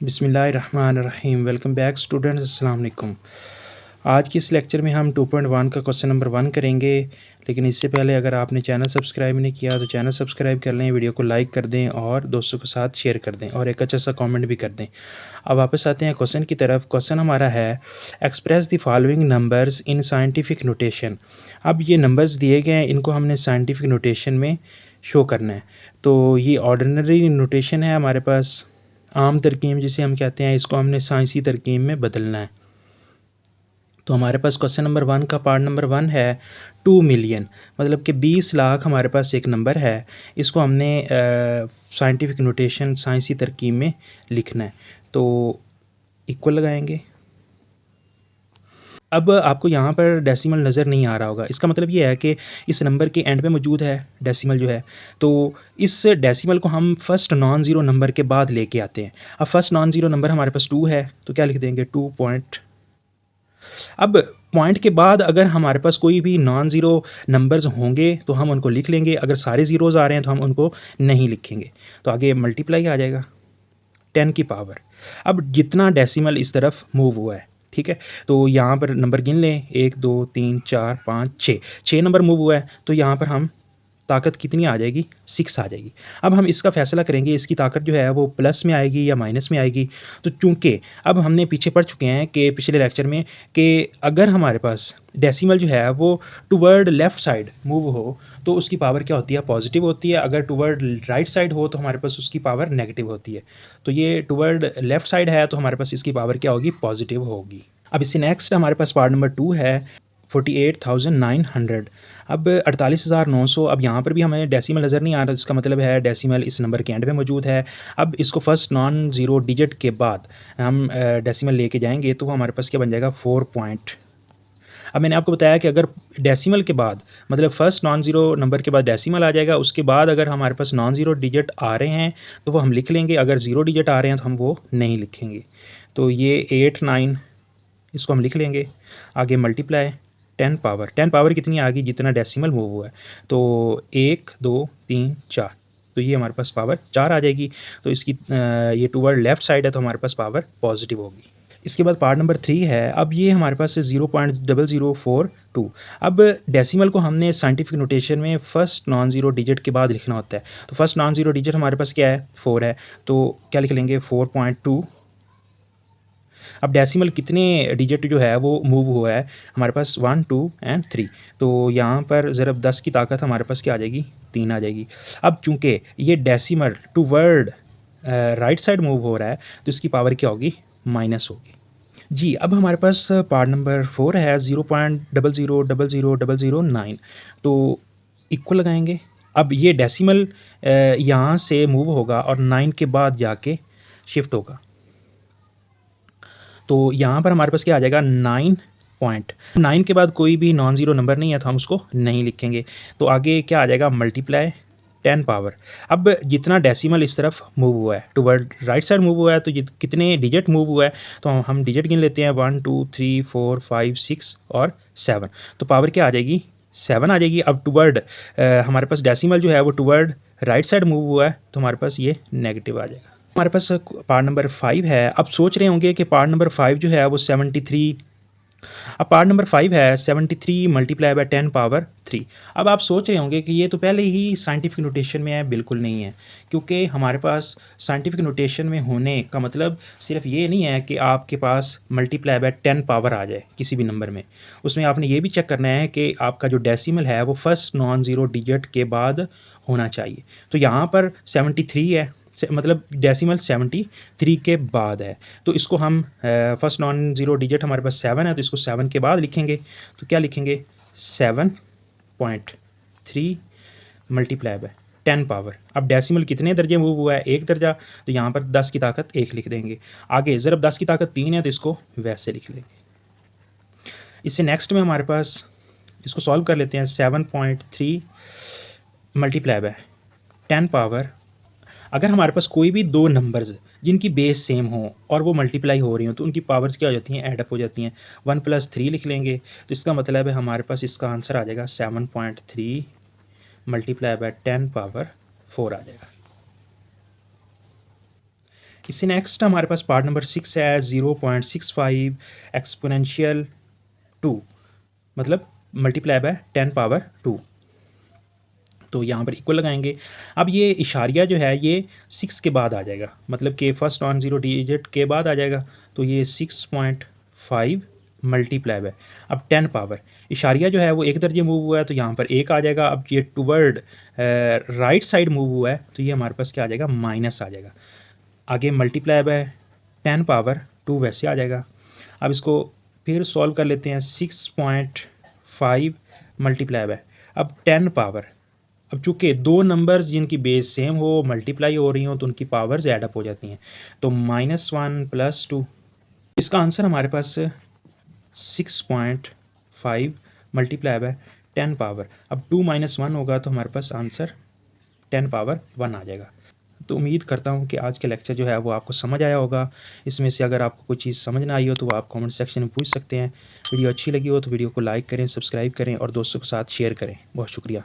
बिस्मिल्लाहिर्रहमानिर्रहीम। Welcome back students, अस्सलाम वालेकुम। आज के इस लेक्चर में हम 2.1 का क्वेश्चन नंबर 1 करेंगे। लेकिन इससे पहले अगर आपने चैनल सब्सक्राइब नहीं किया तो चैनल सब्सक्राइब कर लें, वीडियो को लाइक कर दें और दोस्तों के साथ शेयर कर दें और एक अच्छा सा कमेंट भी कर दें। अब वापस आते हैं क्वेश्चन की तरफ। क्वेश्चन हमारा है express the following numbers in scientific notation. अब ये नंबर्स दिए गए हैं, इनको हमने साइंटिफिक नोटेशन में शो करना है। तो ये ऑर्डिनरी नोटेशन है हमारे पास, आम तरकीब जिसे हम कहते हैं, इसको हमने साइंसी तरकीब में बदलना है। तो हमारे पास क्वेश्चन नंबर 1 का पार्ट नंबर 1 है 2 मिलियन, मतलब कि 20 लाख हमारे पास एक नंबर है। इसको हमने साइंटिफिक नोटेशन साइंसी तरकीब में लिखना है। तो इक्वल लगाएंगे। अब आपको यहाँ पर डेसिमल नज़र नहीं आ रहा होगा, इसका मतलब ये है कि इस नंबर के एंड पे मौजूद है डेसिमल जो है। तो इस डेसिमल को हम फर्स्ट नॉन ज़ीरो नंबर के बाद लेके आते हैं। अब फर्स्ट नॉन ज़ीरो नंबर हमारे पास 2 है, तो क्या लिख देंगे 2 पॉइंट। अब पॉइंट के बाद अगर हमारे पास कोई भी नॉन ज़ीरो नंबर्स होंगे तो हम उनको लिख लेंगे, अगर सारे ज़ीरोज़ आ रहे हैं तो हम उनको नहीं लिखेंगे। तो आगे मल्टीप्लाई आ जाएगा 10 की पावर। अब जितना डेसिमल इस तरफ मूव हुआ है, ठीक है, तो यहाँ पर नंबर गिन लें 1 2 3 4 5 6, 6 नंबर मूव हुआ है। तो यहाँ पर हम ताकत कितनी आ जाएगी, 6 आ जाएगी। अब हम इसका फैसला करेंगे इसकी ताकत जो है वो प्लस में आएगी या माइनस में आएगी। तो चूँकि अब हमने पीछे पढ़ चुके हैं कि पिछले लेक्चर में कि अगर हमारे पास डेसिमल जो है वो टुवर्ड लेफ़्ट साइड मूव हो तो उसकी पावर क्या होती है, पॉजिटिव होती है। अगर टुवर्ड राइट साइड हो तो हमारे पास उसकी पावर नेगेटिव होती है। तो ये टुवर्ड लेफ़्ट साइड है तो हमारे पास इसकी पावर क्या होगी, पॉजिटिव होगी। अब इससे नेक्स्ट हमारे पास पार्ट नंबर 2 है 48,900। अब 48,900। अब यहाँ पर भी हमें डेसिमल नज़र नहीं आ रहा, इसका मतलब है डेसिमल इस नंबर के एंड में मौजूद है। अब इसको फर्स्ट नॉन ज़ीरो डिजिट के बाद हम डेसिमल लेके जाएंगे तो वो हमारे पास क्या बन जाएगा, 4 पॉइंट। अब मैंने आपको बताया कि अगर डेसिमल के बाद, मतलब फर्स्ट नॉन ज़ीरो नंबर के बाद डेसिमल आ जाएगा, उसके बाद अगर हमारे पास नॉन ज़ीरो डिजिट आ रहे हैं तो वो हम लिख लेंगे, अगर ज़ीरो डिजिट आ रहे हैं तो हम वो नहीं लिखेंगे। तो ये 8 9 इसको हम लिख लेंगे। आगे मल्टीप्लाई 10 पावर कितनी आ गई, जितना डेसिमल मूव हुआ है। तो 1 2 3 4, तो ये हमारे पास पावर 4 आ जाएगी। तो इसकी ये टूवर्ड लेफ़्ट साइड है तो हमारे पास पावर पॉजिटिव होगी। इसके बाद पार्ट नंबर 3 है। अब ये हमारे पास 0.0042। अब डेसिमल को हमने साइंटिफिक नोटेशन में फ़र्स्ट नॉन ज़ीरो डिजिट के बाद लिखना होता है। तो फर्स्ट नॉन ज़ीरो डिजिट हमारे पास क्या है, 4 है। तो क्या लिख लेंगे 4.2। अब डेसिमल कितने डिजिट जो है वो मूव हुआ है हमारे पास, 1 2 एंड 3। तो यहाँ पर ज़रब 10 की ताकत हमारे पास क्या आ जाएगी, 3 आ जाएगी। अब चूँकि ये decimal towards right side move हो रहा है तो इसकी पावर क्या होगी, माइनस होगी जी। अब हमारे पास पार्ट नंबर 4 है 0.000009। तो इक्वल लगाएंगे। अब ये डेसिमल यहाँ से मूव होगा और 9 के बाद जाके शिफ्ट होगा। तो यहाँ पर हमारे पास क्या आ जाएगा, 9 पॉइंट। 9 के बाद कोई भी नॉन ज़ीरो नंबर नहीं है तो हम उसको नहीं लिखेंगे। तो आगे क्या आ जाएगा, मल्टीप्लाई 10 पावर। अब जितना डेसिमल इस तरफ मूव हुआ है, टुवर्ड राइट साइड मूव हुआ है, तो कितने डिजिट मूव हुआ है, तो हम डिजिट गिन लेते हैं 1 2 3 4 5 6 और 7। तो पावर क्या आ जाएगी, 7 आ जाएगी। अब टुवर्ड हमारे पास डेसिमल जो है वो टुवर्ड राइट साइड मूव हुआ है तो हमारे पास ये नेगेटिव आ जाएगा। हमारे पास पार्ट नंबर 5 है। अब सोच रहे होंगे कि पार्ट नंबर 5 जो है वो 73। अब पार्ट नंबर 5 है 73 मल्टीप्लाई बाय 10 पावर 3। अब आप सोच रहे होंगे कि ये तो पहले ही साइंटिफिक नोटेशन में है। बिल्कुल नहीं है, क्योंकि हमारे पास साइंटिफिक नोटेशन में होने का मतलब सिर्फ ये नहीं है कि आपके पास मल्टीप्लाई बाय 10 पावर आ जाए किसी भी नंबर में। उसमें आपने ये भी चेक करना है कि आपका जो डेसिमल है वो फर्स्ट नॉन ज़ीरो डिजिट के बाद होना चाहिए। तो यहाँ पर 73 है, मतलब डेसिमल 73 के बाद है। तो इसको हम फर्स्ट नॉन ज़ीरो डिजिट हमारे पास 7 है तो इसको 7 के बाद लिखेंगे। तो क्या लिखेंगे, 7.3 मल्टीप्लाई बाय 10 पावर। अब डेसिमल कितने दर्जे मूव हुआ है, 1 दर्जा, तो यहाँ पर 10 की ताकत 1 लिख देंगे। आगे ज़रब 10 की ताकत 3 है तो इसको वैसे लिख लेंगे। इससे नेक्स्ट में हमारे पास, इसको सॉल्व कर लेते हैं, 7.3 मल्टीप्लाई बाय 10 पावर। अगर हमारे पास कोई भी दो नंबर्स जिनकी बेस सेम हो और वो मल्टीप्लाई हो रही हो तो उनकी पावर्स क्या हो जाती हैं, एडअप हो जाती हैं। 1 + 3 लिख लेंगे तो इसका मतलब है हमारे पास इसका आंसर आ जाएगा 7.3 मल्टीप्लाई बाय 10 पावर 4 आ जाएगा। इससे नेक्स्ट हमारे पास पार्ट नंबर 6 है 0.65 एक्सपोनेंशियल 2 मतलब मल्टीप्लाई बाय 10 पावर 2। तो यहाँ पर इक्वल लगाएंगे। अब ये इशारिया जो है ये 6 के बाद आ जाएगा, मतलब कि फर्स्ट नॉन ज़ीरो डिजिट के बाद आ जाएगा। तो ये 6.5 मल्टीप्लाई बाय अब 10 पावर इशारिया जो है वो एक दर्जे मूव हुआ है तो यहाँ पर एक आ जाएगा। अब ये टूवर्ड राइट साइड मूव हुआ है तो ये हमारे पास क्या आ जाएगा, माइनस आ जाएगा। आगे मल्टीप्लाई बाय 10 पावर 2 वैसे आ जाएगा। अब इसको फिर सॉल्व कर लेते हैं। 6.5 मल्टीप्लाई बाय अब 10 पावर, अब चूँकि दो नंबर्स जिनकी बेस सेम हो मल्टीप्लाई हो रही हो तो उनकी पावर्स ऐड अप हो जाती हैं। तो -1 + 2, इसका आंसर हमारे पास 6.5 मल्टीप्लाई बाय 10 पावर, अब 2 - 1 होगा तो हमारे पास आंसर 10 पावर 1 आ जाएगा। तो उम्मीद करता हूँ कि आज का लेक्चर जो है वो आपको समझ आया होगा। इसमें से अगर आपको कोई चीज़ समझ ना आई हो तो वो आप कमेंट सेक्शन में पूछ सकते हैं। वीडियो अच्छी लगी हो तो वीडियो को लाइक करें, सब्सक्राइब करें और दोस्तों के साथ शेयर करें। बहुत शुक्रिया।